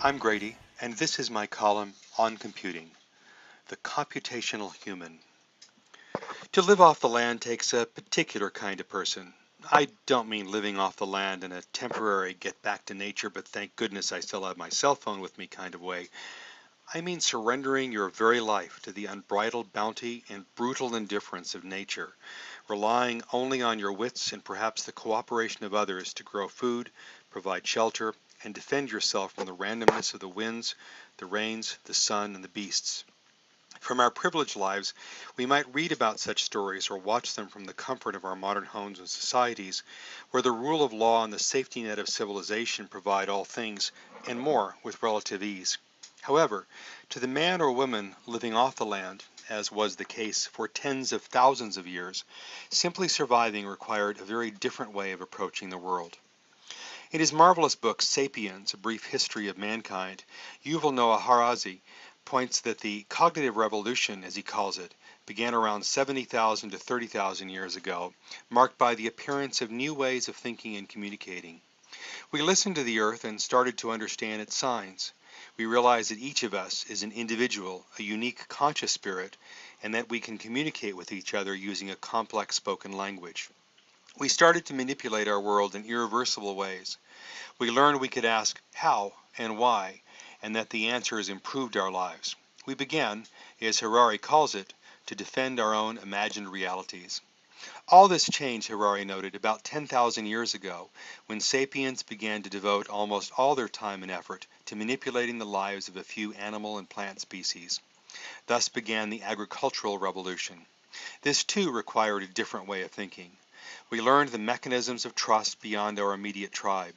I'm Grady, and this is my column on computing, the computational human. To live off the land takes a particular kind of person. I don't mean living off the land in a temporary get back to nature, but thank goodness I still have my cell phone with me kind of way. I mean surrendering your very life to the unbridled bounty and brutal indifference of nature, relying only on your wits and perhaps the cooperation of others to grow food, provide shelter, and defend yourself from the randomness of the winds, the rains, the sun, and the beasts. From our privileged lives, we might read about such stories or watch them from the comfort of our modern homes and societies, where the rule of law and the safety net of civilization provide all things, and more, with relative ease. However, to the man or woman living off the land, as was the case for tens of thousands of years, simply surviving required a very different way of approaching the world. In his marvelous book *Sapiens: A Brief History of Mankind*, Yuval Noah Harari points that the cognitive revolution, as he calls it, began around 70,000 to 30,000 years ago, marked by the appearance of new ways of thinking and communicating. We listened to the earth and started to understand its signs. We realized that each of us is an individual, a unique conscious spirit, and that we can communicate with each other using a complex spoken language. We started to manipulate our world in irreversible ways. We learned we could ask how and why, and that the answers improved our lives. We began, as Harari calls it, to defend our own imagined realities. All this changed, Harari noted, about 10,000 years ago, when sapiens began to devote almost all their time and effort to manipulating the lives of a few animal and plant species. Thus began the agricultural revolution. This too required a different way of thinking. We learned the mechanisms of trust beyond our immediate tribe.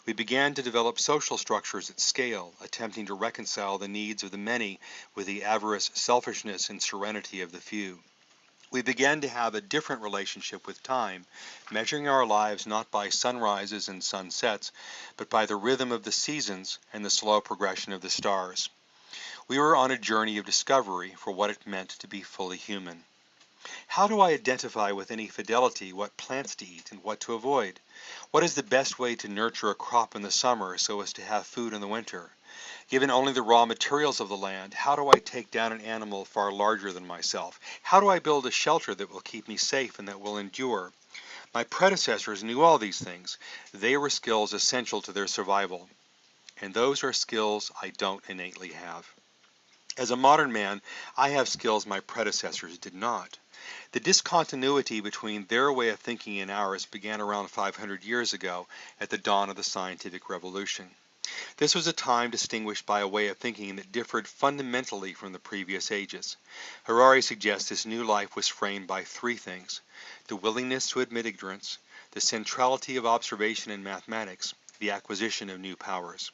We began to develop social structures at scale, attempting to reconcile the needs of the many with the avarice, selfishness, and serenity of the few. We began to have a different relationship with time, measuring our lives not by sunrises and sunsets, but by the rhythm of the seasons and the slow progression of the stars. We were on a journey of discovery for what it meant to be fully human. How do I identify with any fidelity what plants to eat and what to avoid? What is the best way to nurture a crop in the summer so as to have food in the winter? Given only the raw materials of the land, how do I take down an animal far larger than myself? How do I build a shelter that will keep me safe and that will endure? My predecessors knew all these things. They were skills essential to their survival. And those are skills I don't innately have. As a modern man, I have skills my predecessors did not. The discontinuity between their way of thinking and ours began around 500 years ago at the dawn of the scientific revolution. This was a time distinguished by a way of thinking that differed fundamentally from the previous ages. Harari suggests this new life was framed by three things: the willingness to admit ignorance, the centrality of observation in mathematics, the acquisition of new powers.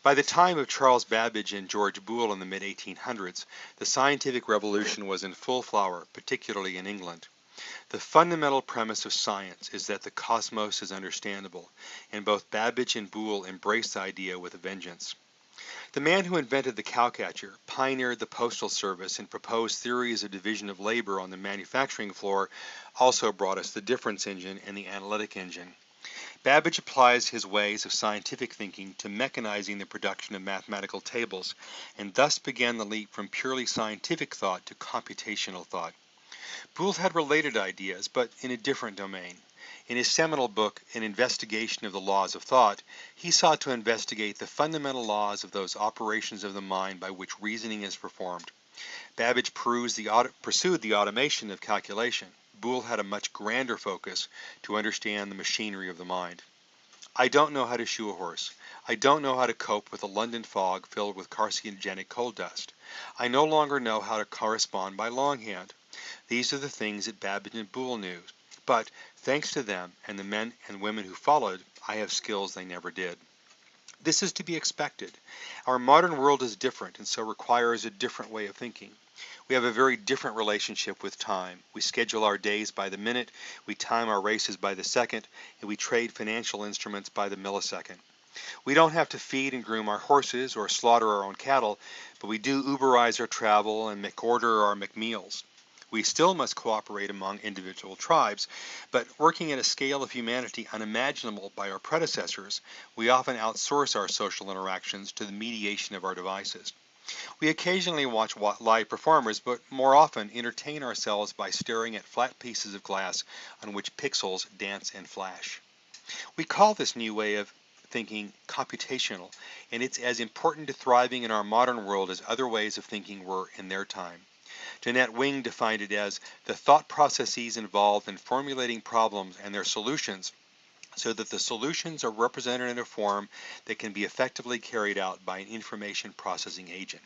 By the time of Charles Babbage and George Boole in the mid-1800s, the scientific revolution was in full flower, particularly in England. The fundamental premise of science is that the cosmos is understandable, and both Babbage and Boole embraced the idea with a vengeance. The man who invented the cowcatcher, pioneered the postal service, and proposed theories of division of labor on the manufacturing floor also brought us the difference engine and the analytic engine. Babbage applies his ways of scientific thinking to mechanizing the production of mathematical tables, and thus began the leap from purely scientific thought to computational thought. Boole had related ideas, but in a different domain. In his seminal book, An Investigation of the Laws of Thought, he sought to investigate the fundamental laws of those operations of the mind by which reasoning is performed. Babbage pursued the automation of calculation. Boole had a much grander focus to understand the machinery of the mind. I don't know how to shoe a horse. I don't know how to cope with a London fog filled with carcinogenic coal dust. I no longer know how to correspond by longhand. These are the things that Babbage and Boole knew. But, thanks to them and the men and women who followed, I have skills they never did. This is to be expected. Our modern world is different and so requires a different way of thinking. We have a very different relationship with time. We schedule our days by the minute, we time our races by the second, and we trade financial instruments by the millisecond. We don't have to feed and groom our horses or slaughter our own cattle, but we do Uberize our travel and McOrder our McMeals. We still must cooperate among individual tribes, but working at a scale of humanity unimaginable by our predecessors, we often outsource our social interactions to the mediation of our devices. We occasionally watch live performers, but more often entertain ourselves by staring at flat pieces of glass on which pixels dance and flash. We call this new way of thinking computational, and it's as important to thriving in our modern world as other ways of thinking were in their time. Jeanette Wing defined it as the thought processes involved in formulating problems and their solutions so that the solutions are represented in a form that can be effectively carried out by an information processing agent.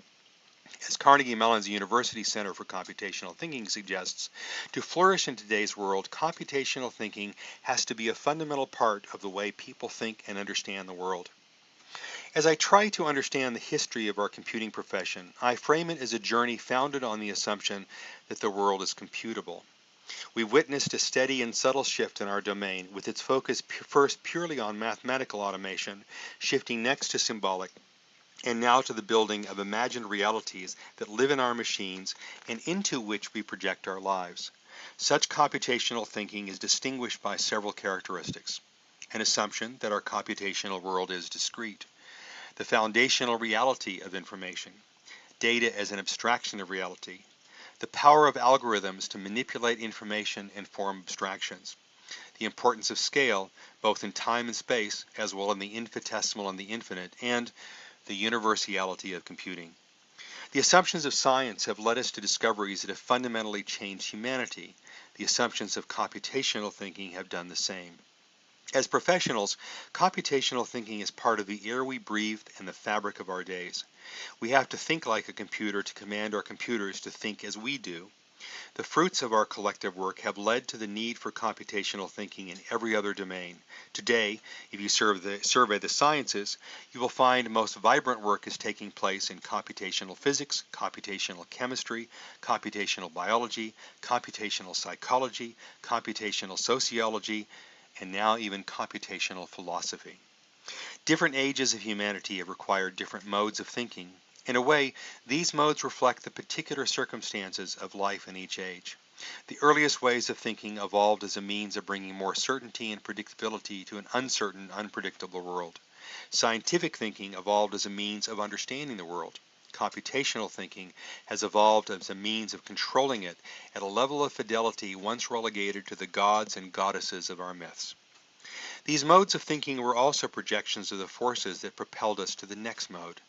As Carnegie Mellon's University Center for Computational Thinking suggests, to flourish in today's world, computational thinking has to be a fundamental part of the way people think and understand the world. As I try to understand the history of our computing profession, I frame it as a journey founded on the assumption that the world is computable. We witnessed a steady and subtle shift in our domain, with its focus first purely on mathematical automation, shifting next to symbolic, and now to the building of imagined realities that live in our machines and into which we project our lives. Such computational thinking is distinguished by several characteristics: an assumption that our computational world is discrete, the foundational reality of information, data as an abstraction of reality, the power of algorithms to manipulate information and form abstractions, the importance of scale, both in time and space, as well in the infinitesimal and the infinite, and the universality of computing. The assumptions of science have led us to discoveries that have fundamentally changed humanity. The assumptions of computational thinking have done the same. As professionals, computational thinking is part of the air we breathe and the fabric of our days. We have to think like a computer to command our computers to think as we do. The fruits of our collective work have led to the need for computational thinking in every other domain. Today, if you survey the sciences, you will find most vibrant work is taking place in computational physics, computational chemistry, computational biology, computational psychology, computational sociology, and now even computational philosophy. Different ages of humanity have required different modes of thinking. In a way, these modes reflect the particular circumstances of life in each age. The earliest ways of thinking evolved as a means of bringing more certainty and predictability to an uncertain, unpredictable world. Scientific thinking evolved as a means of understanding the world. Computational thinking has evolved as a means of controlling it at a level of fidelity once relegated to the gods and goddesses of our myths. These modes of thinking were also projections of the forces that propelled us to the next mode.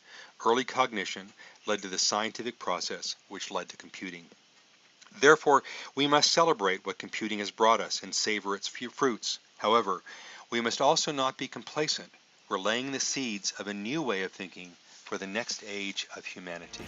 Early cognition led to the scientific process, which led to computing. Therefore, we must celebrate what computing has brought us and savor its fruits. However, we must also not be complacent. We're laying the seeds of a new way of thinking for the next age of humanity.